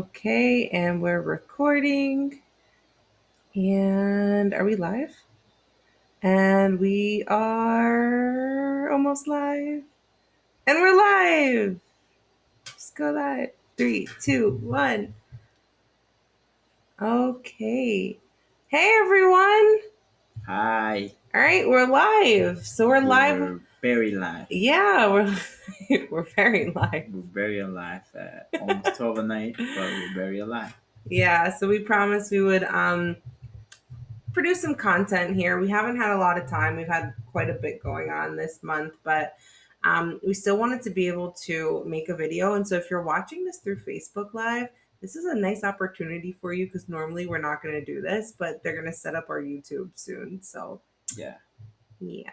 Okay, and we're recording. And are we live? And we are almost live. And we're live. Let's go live. 3, 2, 1. Okay. Hey, everyone. Hi. All right, we're live. So we're live. We're very live. Yeah, we're very live. We're very alive at almost 12 at night, but we're very alive. Yeah, so we promised we would produce some content here. We haven't had a lot of time. We've had quite a bit going on this month, but we still wanted to be able to make a video. And so if you're watching this through Facebook Live, this is a nice opportunity for you because normally we're not going to do this, but they're going to set up our YouTube soon. So, Yeah. yeah.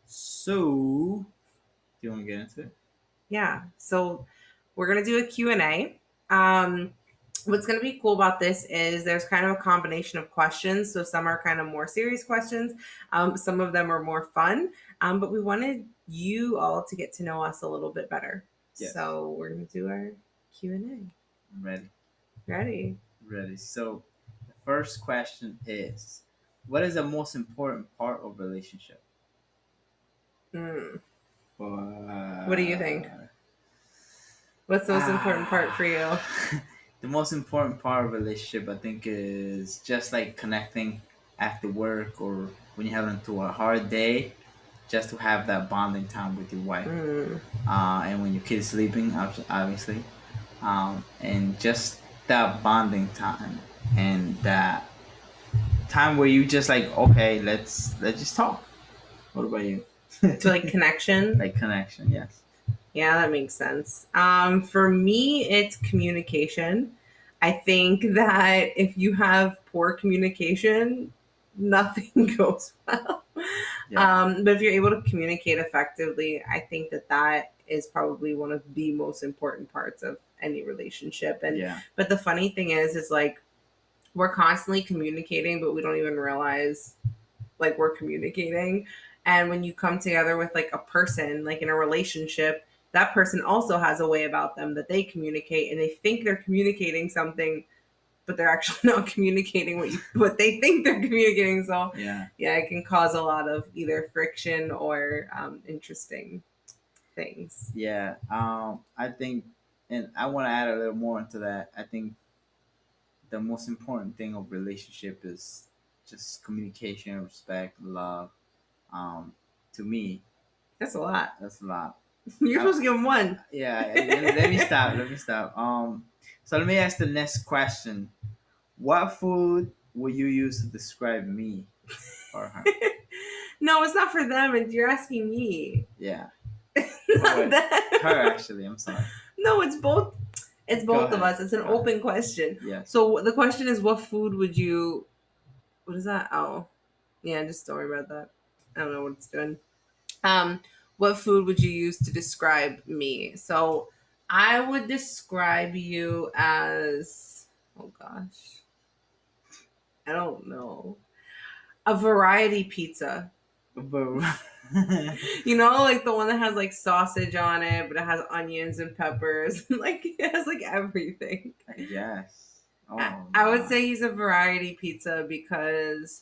So, do you want to get into it? Yeah. So we're going to do a Q&A. What's going to be cool about this is there's kind of a combination of questions. So some are kind of more serious questions. Some of them are more fun. But we wanted you all to get to know us a little bit better. Yes. So we're going to do our Q&A. I'm ready. Ready? Ready. So, the first question is, what is the most important part of relationship? Mm. Uh, What do you think? What's the most important part for you? The most important part of a relationship, I think, is just like connecting after work or when you're having to a hard day, just to have that bonding time with your wife. And when your kid's sleeping, obviously, and just that bonding time and that time where you just like, okay, let's just talk. What about you? So like connection? Like connection, yes. Yeah, that makes sense. For me, it's communication. I think that if you have poor communication, nothing goes well. Yeah. But if you're able to communicate effectively, I think that that is probably one of the most important parts of any relationship. And Yeah. but the funny thing is like we're constantly communicating, but we don't even realize like we're communicating. And when you come together with like a person, like in a relationship, that person also has a way about them that they communicate and they think they're communicating something, but they're actually not communicating what they think they're communicating. So Yeah. yeah, it can cause a lot of either friction or interesting things. Yeah. I think, and I want to add a little more into that. I think the most important thing of relationship is just communication, respect, love. Um, to me, That's a lot. that's a lot. You're supposed to give them one. Yeah. Let me stop. Let me stop. So let me ask the next question. What food would you use to describe me or her? No, it's not for them. And you're asking me. Yeah. Oh, Not wait. that. Her, actually. I'm sorry. No, it's both. It's Go both of ahead. us. It's an Go ahead. open question. Yes. So the question is, what food would you? What is that? Oh, yeah. Just don't worry about that. I don't know what it's doing. What food would you use to describe me? So I would describe you as. Oh gosh, I don't know. A variety pizza. But You know, like the one that has like sausage on it, but it has onions and peppers. Like it has like everything. I guess. I, Oh I would my. say he's a variety pizza because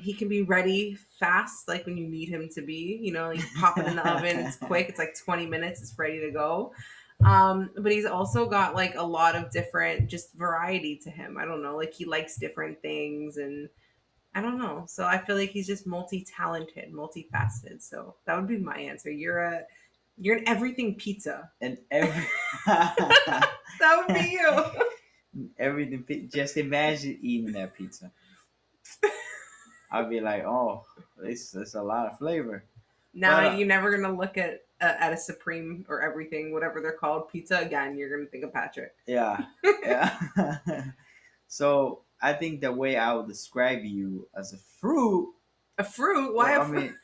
he can be ready fast, like when you need him to be. You know, you pop it in the oven, it's quick, it's like 20 minutes, it's ready to go. But he's also got like a lot of different just variety to him. I don't know, like he likes different things and I don't know. So I feel like he's just multi-talented, multifaceted. So that would be my answer. You're an everything pizza. And every That would be you. everything. Just imagine eating that pizza. I'd be like, oh, this a lot of flavor. Now But you're never gonna look at a supreme or everything, whatever they're called, pizza again. You're gonna think of Patrick. yeah, yeah. So I think the way I would describe you as a fruit. A fruit? Why Well, a I fruit? mean,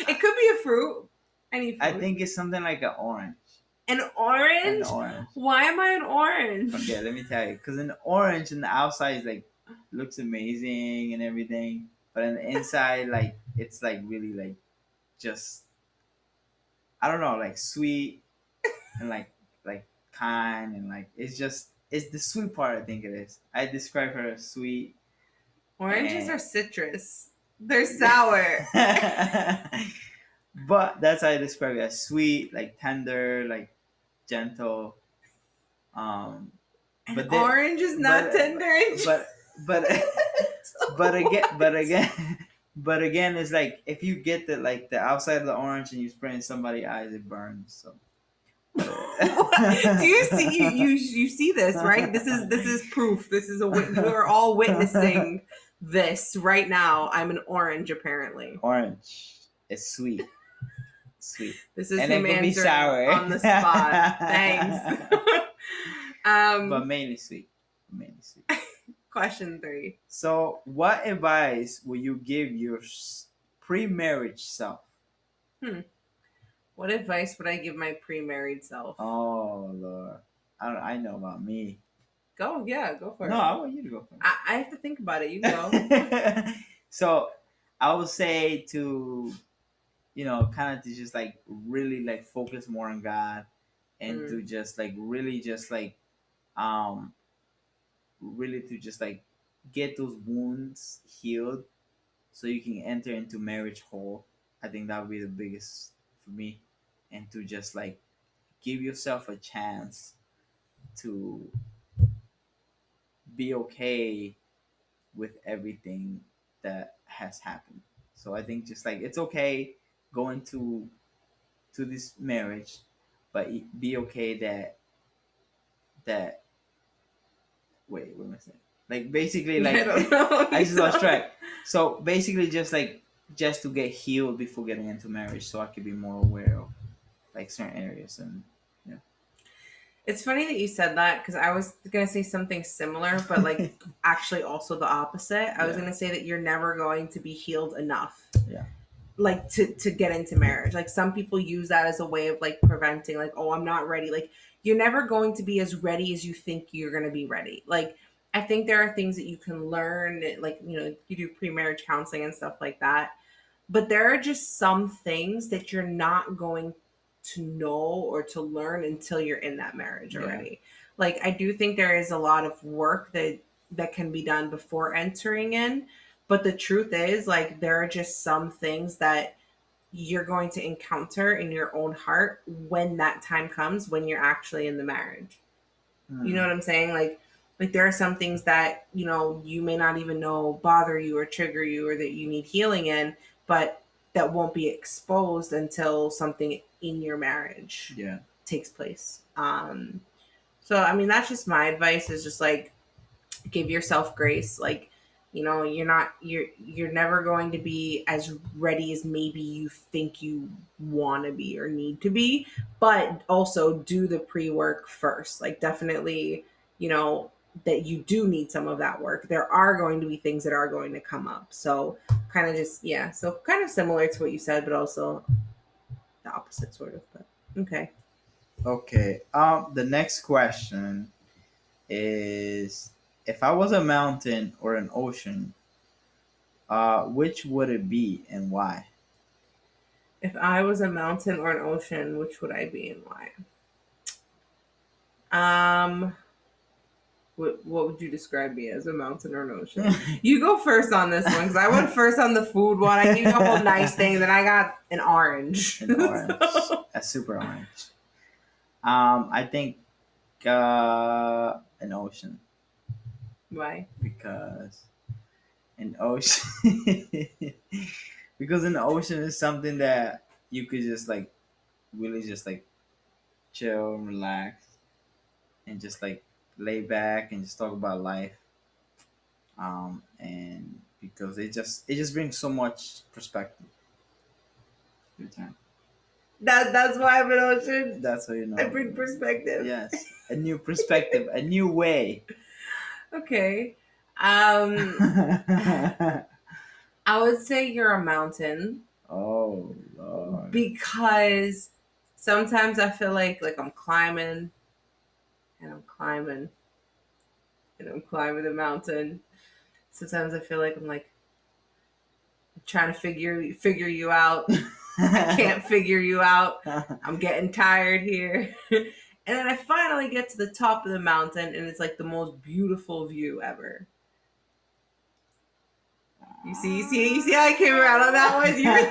It could be a fruit. Any I fruit. think it's something like an orange. An An orange? orange. Why am I an orange? Okay, let me tell you. Because an orange on the outside is like looks amazing and everything, but on the inside, like it's like really like just I don't know, like sweet and like kind, and like it's the sweet part. I think it is. I describe her as sweet Oranges are and. citrus. They're sour. But that's how I describe it, as sweet, like tender, like gentle. Um, An but then, orange is not but tender and but but but again, but again, it's like if you get the outside of the orange and you spray in somebody's eyes, it burns. So, but Do you see you see this, right? This is proof. This is we're all witnessing this right now. I'm an orange apparently. orange is sweet, sweet, This is and it him could be answering sour, on the spot. Thanks. but mainly sweet, mainly sweet. Question 3. So, what advice will you give your pre-marriage self? Hmm. What advice would I give my pre-married self? Oh Lord, I know about me. Go, yeah, go for No, it. I want you to go I have to think about it. You go. first. So, I would say to kind of to just like really like focus more on God, and to Mm. just like really just like um really to just like get those wounds healed so you can enter into marriage whole. I think that would be the biggest for me, and to just like give yourself a chance to be okay with everything that has happened. So I think just like it's okay going to this marriage, but be okay that what am I saying? Like basically I like don't know. I You just lost tell. track. So basically just to get healed before getting into marriage, so I could be more aware of like certain areas and yeah. It's funny that you said that because I was gonna say something similar, but like actually also the opposite. I was Yeah. gonna say that you're never going to be healed enough, Yeah. like to get into marriage. Like some people use that as a way of like preventing, like, oh, I'm not ready. Like you're never going to be as ready as you think you're gonna be ready. Like I think there are things that you can learn, like you do pre-marriage counseling and stuff like that, but there are just some things that you're not going to know or to learn until you're in that marriage Yeah. already. Like I do think there is a lot of work that can be done before entering in, but the truth is like there are just some things that you're going to encounter in your own heart when that time comes when you're actually in the marriage. You know Hmm. what I'm saying? Like there are some things that, you may not even know bother you or trigger you or that you need healing in, but that won't be exposed until something in your marriage Yeah. takes place. So I mean that's just my advice is just like give yourself grace. Like you're never going to be as ready as maybe you think you want to be or need to be, but also do the pre-work first. Like definitely, you know that you do need some of that work. There are going to be things that are going to come up, so kind of just, yeah, so kind of similar to what you said but also the opposite sort of. But okay. Okay. The next question is, if I was a mountain or an ocean, which would it be and why? If I was a mountain or an ocean, which would I be and why? um what would you describe me as, a mountain or an ocean? You go first on this one because I went first on the food one. I gave you a whole nice thing, then I got an orange. An orange, So, a super orange. I think an ocean, why? because an ocean because an ocean is something that you could just like really just like chill and relax and just like lay back and just talk about life. And because it just brings so much perspective every time. That's why I'm an ocean. That's how you I know. bring perspective. Yes, a new perspective, a new way. Okay. um I would say you're a mountain Oh Lord. because sometimes I feel like I'm climbing and I'm climbing and I'm climbing the mountain. Sometimes I feel like I'm like trying to figure you out. I can't figure you out. I'm getting tired here. And then I finally get to the top of the mountain, and it's like the most beautiful view ever. You see how I came around on that one. You were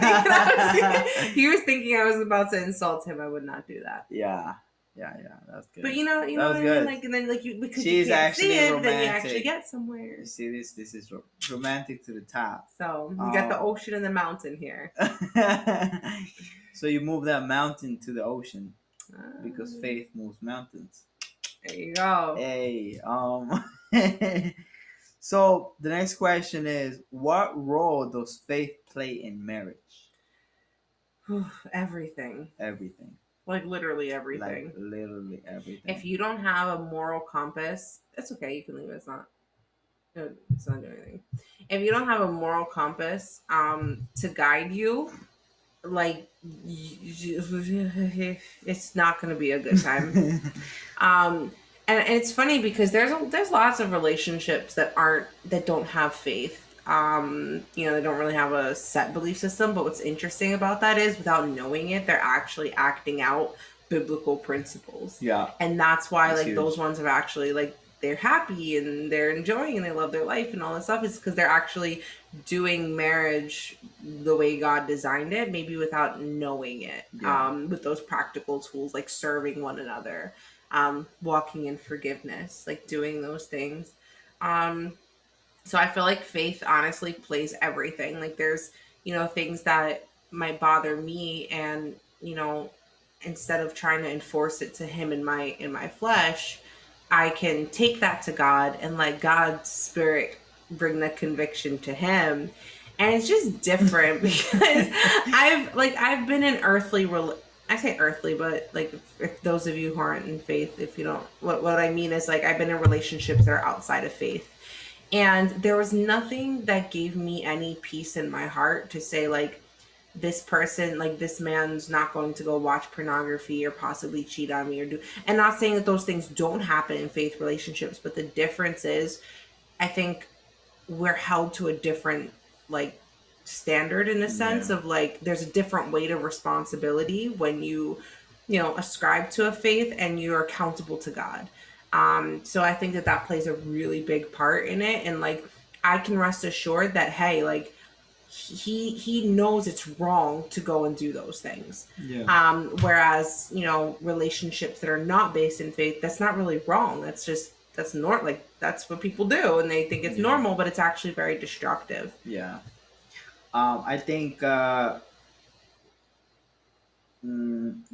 thinking he was thinking I was about to insult him. I would not do that. Yeah, yeah. That's But good. you That know was what I mean. good. Like, and then like you because you She's can't see actually it, then you actually romantic. get somewhere. You see this? This is romantic to the top. So you got the ocean and the mountain here. So you move that mountain to the ocean because Uh, faith moves mountains. there you go. Hey, so the next question is, what role does faith play in marriage? Everything. Everything. Like literally Like everything. literally everything. If you don't have a moral compass, it's okay. You can leave it. It's not doing anything. If you don't have a moral compass, to guide you, like it's not going to be a good time. um, and it's funny because there's lots of relationships that don't have faith. You know, they don't really have a set belief system. But what's interesting about that is, without knowing it, they're actually acting out biblical principles. Yeah, and that's why that's like huge. those ones have actually like they're happy and they're enjoying and they love their life and all this stuff is because they're actually doing marriage the way God designed it, maybe without knowing it. Yeah. With those practical tools like serving one another, walking in forgiveness, like doing those things. Um, so I feel like faith honestly plays everything. Like there's, things that might bother me, and, instead of trying to enforce it to him in my flesh, I can take that to God and let God's spirit bring the conviction to him. And it's just different because I've been in I say earthly, but like if those of you who aren't in faith, if you don't, what I mean is like I've been in relationships that are outside of faith, and there was nothing that gave me any peace in my heart to say like this person, like this man's not going to go watch pornography or possibly cheat on me or do. And not saying that those things don't happen in faith relationships, but the difference is I think we're held to a different like standard, in a sense Yeah. of like there's a different weight of responsibility when ascribe to a faith and you're accountable to God. So I think that plays a really big part in it, and like I can rest assured that, hey, like he knows it's wrong to go and do those things. Yeah. Whereas relationships that are not based in faith, that's not really wrong. That's normal. Like that's what people do, and they think it's normal, but it's actually very destructive. Yeah. I think the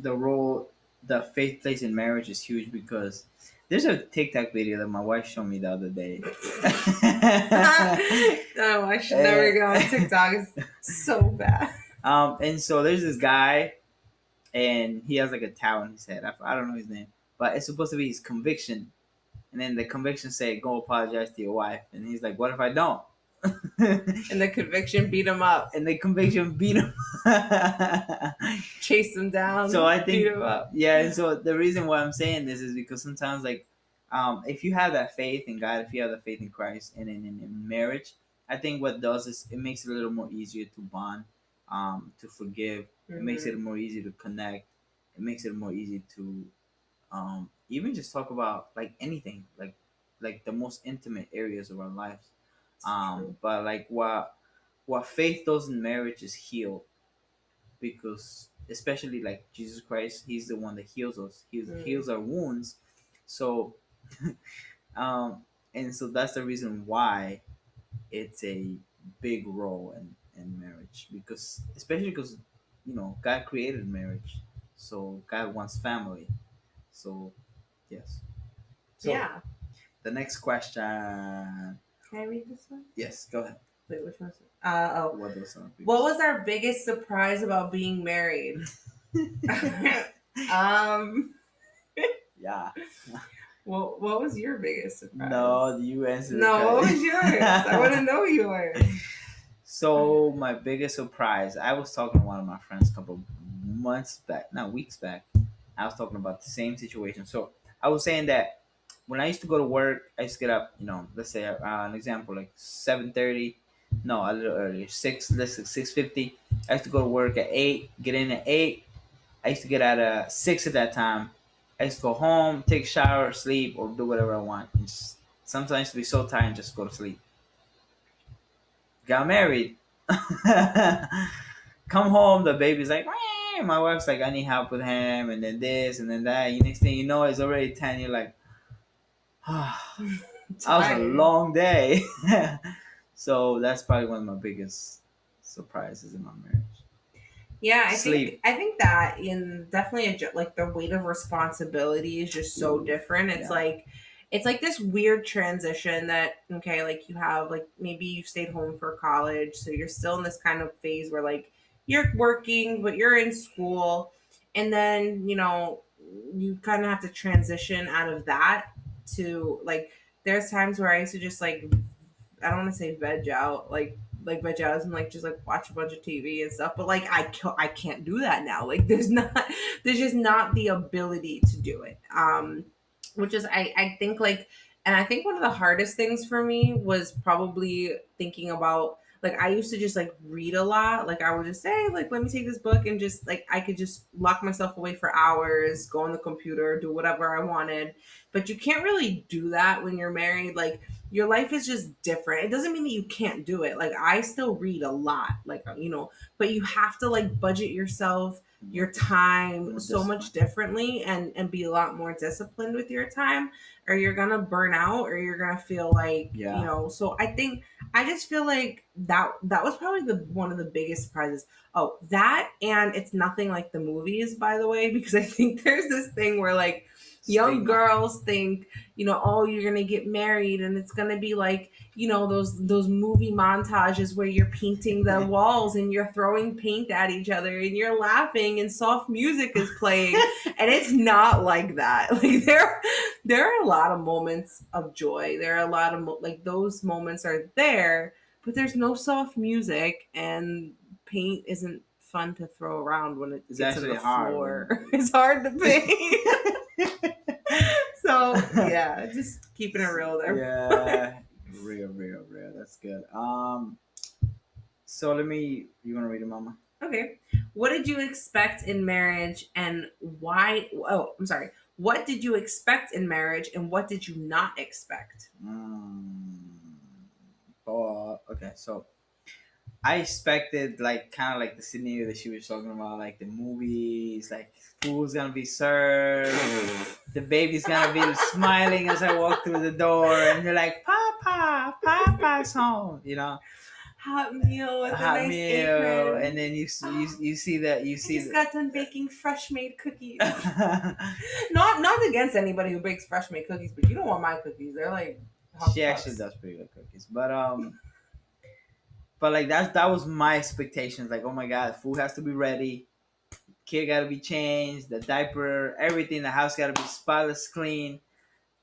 role that faith plays in marriage is huge because there's a TikTok video that my wife showed me the other day. Oh, I should never get on TikTok. It's so bad. And so there's this guy, and he has like a towel in his head. I don't know his name, but it's supposed to be his conviction. And then the conviction say, "Go apologize to your wife." And he's like, "What if I don't?" And the conviction beat him up. And the conviction beat him. Chased him down. So I think, beat him up. yeah. And so the reason why I'm saying this is because sometimes, like, if you have that faith in God, if you have that faith in Christ, and in marriage, I think what does is it makes it a little more easier to bond, to forgive. Mm-hmm. It makes it more easy to connect. It makes it more easy to even just talk about like anything, like the most intimate areas of our lives. But like what faith does in marriage is heal, because especially like Jesus Christ, he's the one that heals us. He heals our wounds. So and so that's the reason why it's a big role in marriage, because especially because God created marriage, so God wants family. So yes. So Yeah. the next question. Can I read this one? Yes, go ahead. Wait, which one's it? What was our biggest surprise about being married? Yeah. Well, what was your biggest surprise? No, you answered. No, what was yours? I want to know yours. So my biggest surprise, I was talking to one of my friends a couple months back, not weeks back. I was talking about the same situation. So I was saying that when I used to go to work, I used to get up, let's say an example like 7:30, no, a little earlier, 6:50. I used to go to work at 8, get in at 8. I used to get out at 6 at that time. I just go home, take a shower, sleep, or do whatever I want. And just, sometimes be so tired, and just go to sleep. Got married. Come home, the baby's like, "Meow." My wife's like, I need help with him, and then this, and then that. Next thing you know, it's already 10. You're like, ah, that was a Tired. long day. So that's probably one of my biggest surprises in my marriage. Yeah, Sleep. I think that in definitely like the weight of responsibility is just so Ooh, different. yeah. It's like this weird transition that okay, like you have like maybe you stayed home for college, so you're still in this kind of phase where like you're working, but you're in school, and then you kind of have to transition out of that to like there's times where I used to just like I don't want to say veg out, like veg out and like just like watch a bunch of TV and stuff. But like I can't do that now. Like there's just not the ability to do it. Which is I think like and I think one of the hardest things for me was probably thinking about like I used to just like read a lot. Like I would just say like let me take this book and just like I could just lock myself away for hours, go on the computer, do whatever I wanted. But you can't really do that when you're married. Like your life is just different. It doesn't mean that you can't do it. Like I still read a lot, like but you have to like budget yourself, More, your time more so discipline. much differently and be a lot more disciplined with your time or you're going to burn out or you're going to feel like, Yeah. so I think I just feel like that was probably the one of the biggest surprises. Oh, that and it's nothing like the movies, by the way, because I think there's this thing where like young Stigma. girls think oh, you're gonna get married and it's gonna be like, those movie montages where you're painting the walls and you're throwing paint at each other and you're laughing and soft music is playing. And it's not like that. Like there are a lot of moments of joy. There are a lot of like those moments are there, but there's no soft music and paint isn't fun to throw around when it It's gets in actually the hard floor. when. It's hard to paint. So yeah, just keeping it real there. Yeah, real, real, real. That's good. So let me. You want to read it, Mama? Okay. What did you expect in marriage and why? Oh, I'm sorry. What did you expect in marriage and what did you not expect? Mm. Oh, okay. So I expected like kind of like the scenario that she was talking about, like the movies, like food's gonna be served, the baby's gonna be smiling as I walk through the door, and they're like, "Papa, Papa's home," Hot meal a with a hot nice meal, and apron. then you see that you I see just that. got done baking fresh made cookies. Not against anybody who bakes fresh made cookies, but you don't want my cookies. They're like She Huff actually Puffs. does pretty good cookies, but like that was my expectations. Like, oh my god, food has to be ready, kid got to be changed, the diaper, everything, the house got to be spotless clean.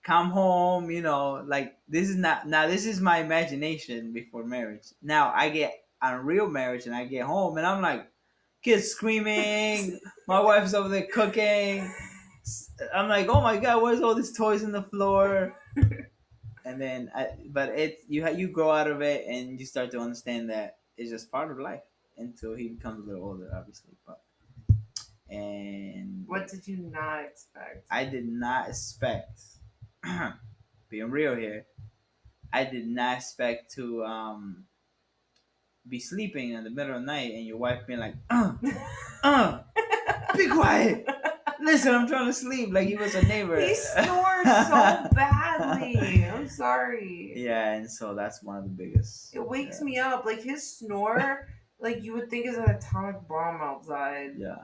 Come home, like this is not now. This is my imagination before marriage. Now I get on real marriage, and I get home, and I'm like, kids screaming, my wife's over there cooking. I'm like, oh my god, where's all these toys on the floor? And then, but you grow out of it, and you start to understand that it's just part of life until he becomes a little older, obviously. But and What did you not expect? I did not expect, being real here, I did not expect to be sleeping in the middle of the night and your wife being like, uh, be quiet. Listen, I'm trying to sleep. Like he was a neighbor. He snores so badly. I'm sorry. Yeah, and so that's one of the biggest. It wakes Yeah. me up. Like his snore, like you would think is an atomic bomb outside. Yeah.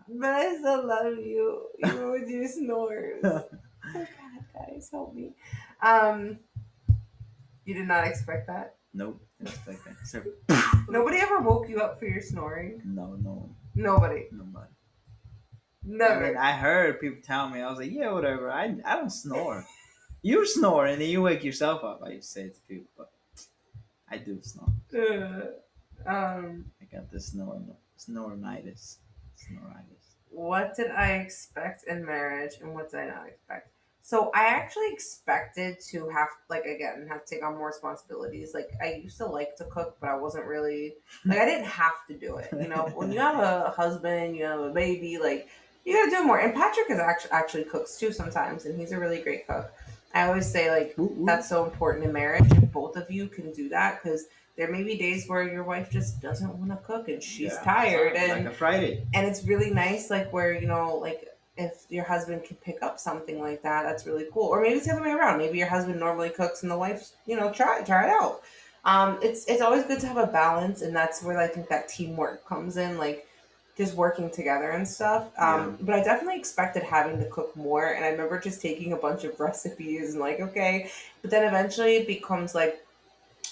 But I still love you, even with your snores. Oh God, guys, help me. Um, you did not expect that. Nope. Didn't expect that. So, Nobody ever woke you up for your snoring. no, Nobody. nobody. I mean, Never. I heard people tell me. I was like, yeah, whatever. I don't snore. You snore and then you wake yourself up. I used to say it to people, but I do snore. Um, I got the snoronitis. Snoritis. what did I expect in marriage and what did I not expect? So I actually expected to have like again have to take on more responsibilities. Like I used to like to cook, but I wasn't really like I didn't have to do it. When you have a husband, you have a baby, like You gotta do more. And Patrick is actually cooks too sometimes, and he's a really great cook. I always say like Ooh, ooh. that's so important in marriage if both of you can do that, because there may be days where your wife just doesn't want to cook and she's Yeah, tired, so, like a Friday. and it's really nice like where like if your husband can pick up something like that, that's really cool. Or maybe it's the other way around. Maybe your husband normally cooks and the wife's try it out. It's always good to have a balance, and that's where I think that teamwork comes in, like just working together and stuff. Yeah, But I definitely expected having to cook more, and I remember just taking a bunch of recipes and like okay, but then eventually it becomes like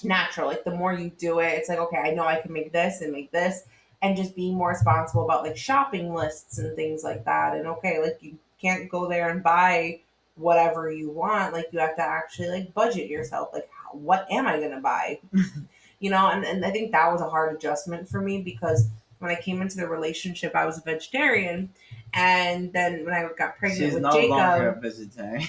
natural. Like the more you do it, it's like okay, I know I can make this and make this, and just being more responsible about like shopping lists and things like that. And okay, like you can't go there and buy whatever you want. Like you have to actually like budget yourself. Like what am I gonna buy? And I think that was a hard adjustment for me because when I came into the relationship, I was a vegetarian, and then when I got pregnant she's with no longer Jacob, a vegetarian.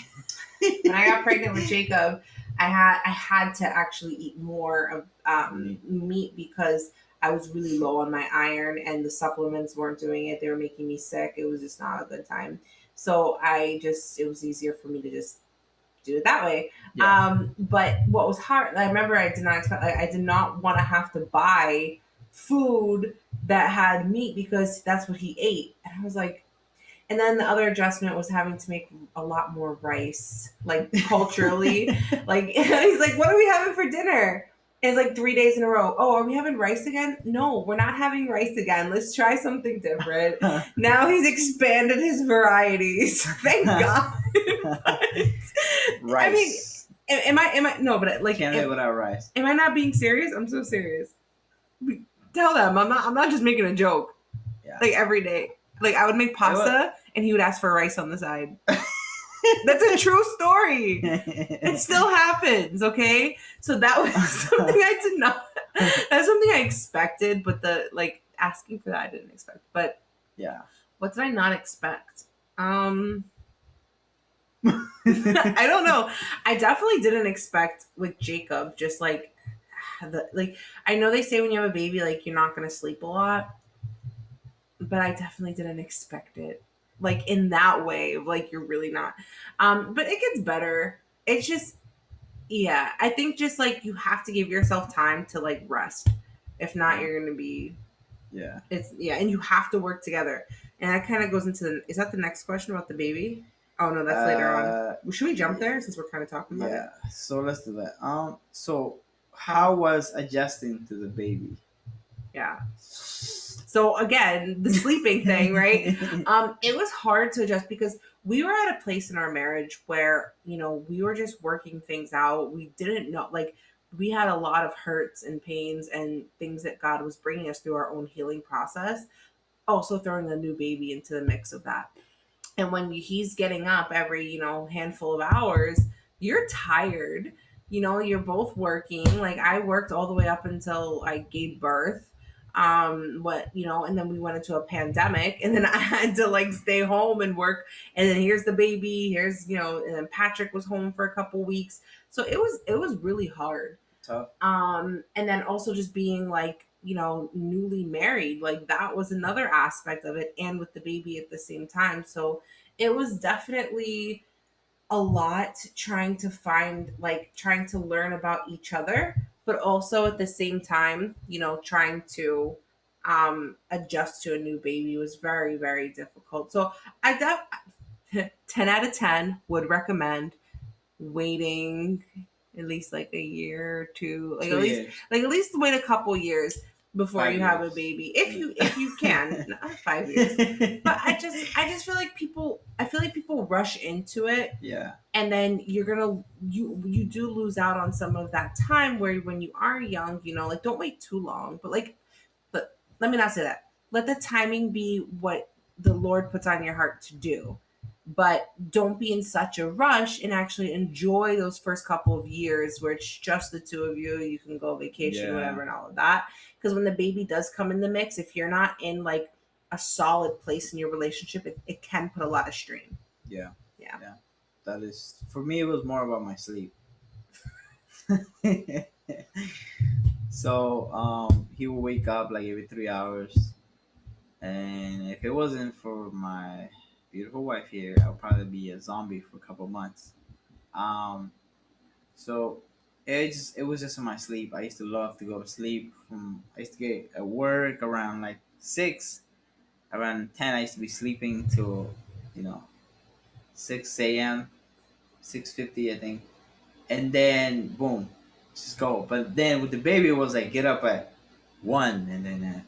when I got pregnant with Jacob, I had to actually eat more of Meat. meat because I was really low on my iron, and the supplements weren't doing it. They were making me sick. It was just not a good time. So it was easier for me to just do it that way. Yeah, But what was hard, I remember I did not expect, like, I did not want to have to buy food that had meat because that's what he ate. And I was like, and then the other adjustment was having to make a lot more rice, like culturally. Like he's like, "What are we having for dinner?" And it's like 3 days in a row. Oh, are we having rice again? No, we're not having rice again. Let's try something different. Now he's expanded his varieties. Thank God. I mean, rice. am I no, but like, Can't live without rice. am I not being serious? I'm so serious. Tell them I'm not just making a joke. Yeah, Like every day. Like I would make It was- pasta and he would ask for rice on the side. That's a true story. It still happens, okay? So that was something I did not that's something I expected, but the like asking for that I didn't expect. But yeah. what did I not expect? I don't know. I definitely didn't expect with Jacob just like I know they say when you have a baby like you're not gonna sleep a lot, but I definitely didn't expect it. Like in that way, like you're really not. But it gets better. It's just yeah, I think just like you have to give yourself time to like rest. If not, Yeah. you're gonna be Yeah. it's yeah, and you have to work together. And that kind of goes into is that the next question about the baby? Oh no, that's later on. Uh, Should we jump there since we're kind of talking about it? yeah. So let's do that. So how was adjusting to the baby? Yeah. So again, the sleeping thing, right? It was hard to adjust because we were at a place in our marriage where, we were just working things out. We didn't know, like, we had a lot of hurts and pains and things that God was bringing us through our own healing process. Also, throwing a new baby into the mix of that. And when he's getting up every, handful of hours, you're tired. You're both working. Like I worked all the way up until I gave birth. And then we went into a pandemic and then I had to like stay home and work. And then here's the baby, and then Patrick was home for a couple weeks. So it was really hard. Tough. And then also just being like, newly married, like that was another aspect of it, and with the baby at the same time. So it was definitely a lot trying to find, like, trying to learn about each other, but also at the same time, trying to adjust to a new baby was very, very difficult. So I 10 out of 10 would recommend waiting at least like a year or two, like 2 years. at least wait a couple years before 5 you have a years. baby, if you can. Not 5 years, but I just feel like people rush into it, Yeah. and then you do lose out on some of that time where when you are young, like don't wait too long, but let me not say that. Let the timing be what the Lord puts on your heart to do. But don't be in such a rush and actually enjoy those first couple of years where it's just the two of you. You can go vacation, Yeah. whatever, and all of that. Because when the baby does come in the mix, if you're not in like a solid place in your relationship, it can put a lot of strain. Yeah. Yeah. Yeah. That is for me. It was more about my sleep. So he will wake up like every 3 hours. And if it wasn't for my beautiful wife here, I'll probably be a zombie for a couple months. Um, so it was just in my sleep. I used to love to go to sleep. I used to get at work around like 6, around 10. I used to be sleeping till, you know, 6 a.m., 6:50, I think, and then boom, just go. But then with the baby, it was like get up at 1, and then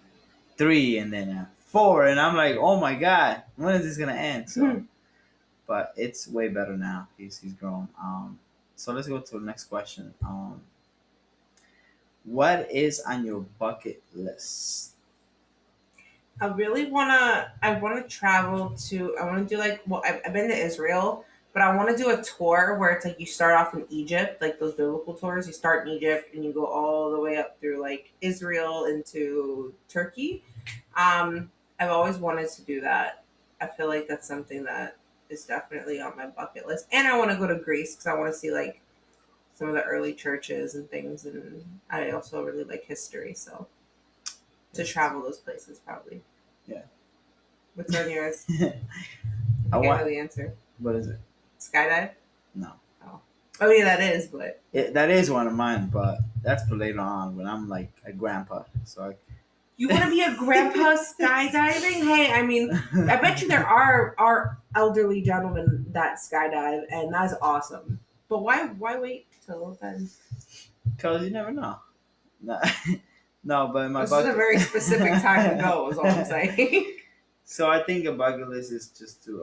3, and then 4, and I'm like, oh my god, when is this gonna end? So, but it's way better now. He's grown. So let's go to the next question. What is on your bucket list? I wanna travel to. I wanna do like, well, I've been to Israel, but I want to do a tour where it's like you start off in Egypt, like those biblical tours. You start in Egypt and you go all the way up through like Israel into Turkey. I've always wanted to do that. I feel like that's something that is definitely on my bucket list, and I want to go to Greece because I want to see like some of the early churches and things, and I also really like history, so to Yes. travel those places probably. Yeah. What's on yours? I I think I know want. the answer. What is it? Skydive? No. Oh. Oh yeah, that is, but That is one of mine, but that's for later on when I'm like a grandpa. So you want to be a grandpa skydiving? Hey, I mean, I bet you there are elderly gentlemen that skydive, and that's awesome. But why wait till then? because you never know. No, no, but my This is a bucket. very specific time to go. Is all I'm saying. So I think a bucket list is just to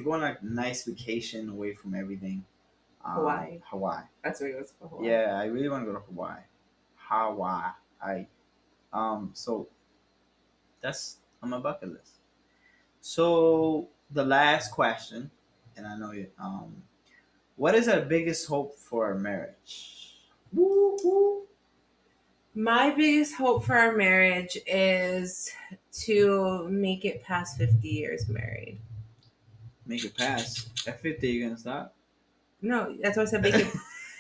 go on a nice vacation away from everything. Hawaii. Hawaii. That's where you go to Hawaii. Yeah, I really want to go to Hawaii. Hawaii. So that's on my bucket list. So the last question, and I know you. What is our biggest hope for our marriage? Woo woo. My biggest hope for our marriage is to make it past 50 years married. Make it past. At 50, you're gonna stop. No, that's why I said make it.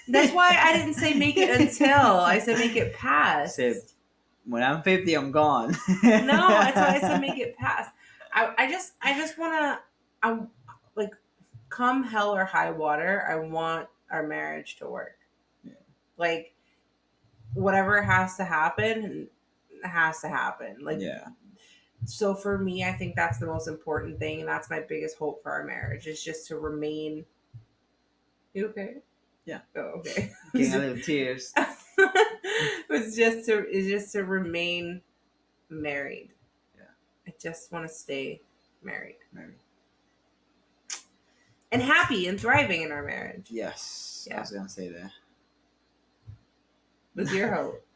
That's why I didn't say make it until. I said make it Said past. when I'm 50, I'm gone. No, that's why I said make it past. I just want to, I like, come hell or high water, I want our marriage to work. Yeah. Like, whatever has to happen, has to happen. Like, Yeah. so for me, I think that's the most important thing, and that's my biggest hope for our marriage is just to remain. You okay? Yeah. Oh, okay. Getting a little tears. It's just to remain married. Yeah. I just want to stay married Maybe. and happy and thriving in our marriage. Yes. I Yeah. was gonna say that. What's your hope?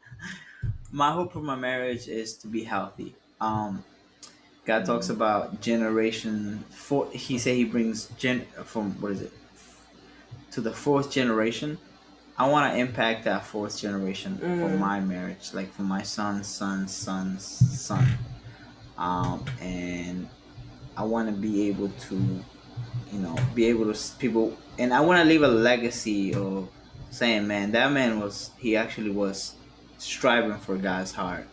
My hope for my marriage is to be healthy. God talks about generation four. He said he brings from what is it to the fourth generation. I want to impact that fourth generation for my marriage, like for my son's son. And I want to be able to, be able to people, and I want to leave a legacy of saying, man, that man he actually was striving for God's heart,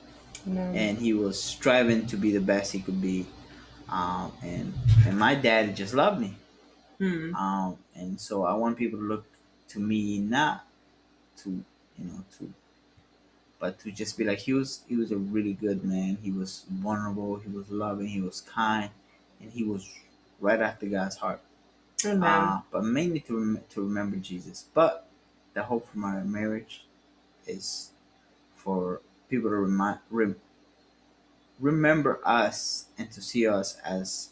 No. and he was striving to be the best he could be. And my dad just loved me. And so I want people to look to me not to, but to just be like he was a really good man. He was vulnerable. He was loving. He was kind, and he was right after God's heart. Amen. But mainly to remember Jesus. But the hope for my marriage is for people to remember us and to see us as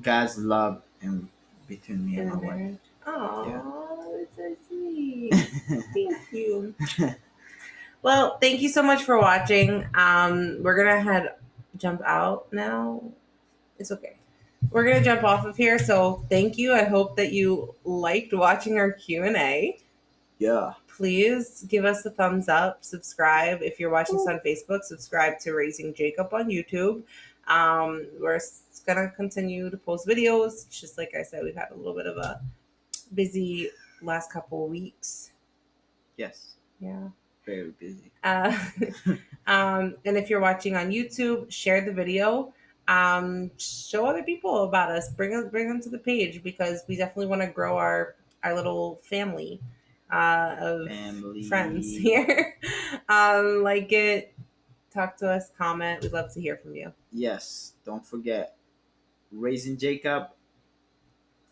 God's love in between me and my wife. Oh, that's so sweet. Thank you. Well, thank you so much for watching. We're gonna jump out now. It's okay. We're gonna jump off of here. So thank you. I hope that you liked watching our Q&A. Yeah. Please give us a thumbs up. Subscribe if you're watching this on Facebook. Subscribe to Raising Jacob on YouTube. We're gonna continue to post videos. Just like I said, we've had a little bit of a busy last couple of weeks. Yes. Yeah. Very busy. Uh, and if you're watching on YouTube, share the video. Show other people about us. Bring them to the page because we definitely want to grow our little family of friends Family. here. Like it, talk to us, comment. We'd love to hear from you. Yes. Don't forget, raising Jacob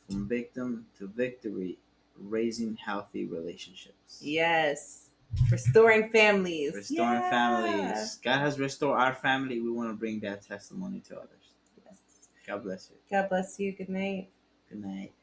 from victim to victory, raising healthy relationships. Yes, restoring families. Restoring Yeah. families. God has restored our family. We want to bring that testimony to others. Yes. God bless you. God bless you. Good night. Good night.